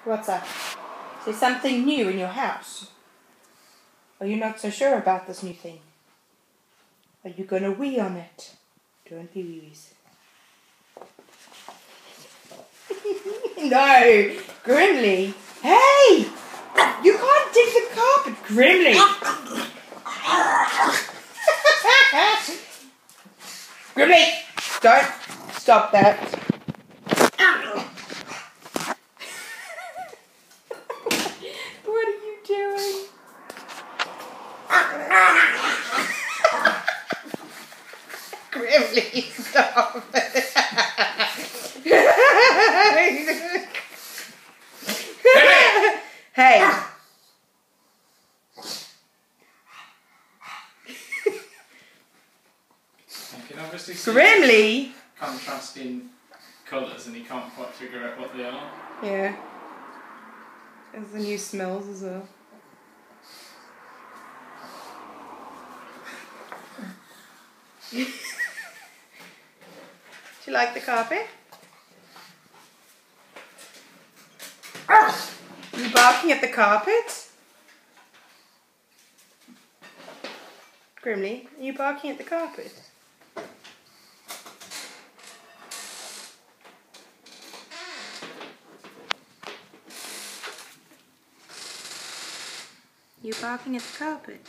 What's that? Is there something new in your house? Are you not so sure about this new thing? Are you gonna wee on it? Don't be wee-wees. No! Grimly! Hey! You can't dig the carpet, Grimly! Grimly! Don't stop that. What are you doing? Grimly, stop it. Hey. You can obviously see Grimly? contrasting colours and you can't quite figure out what they are. Yeah. There's the new smells as well. Do you like the carpet? Are you barking at the carpet? Grimly, are you barking at the carpet? You barking at the carpet?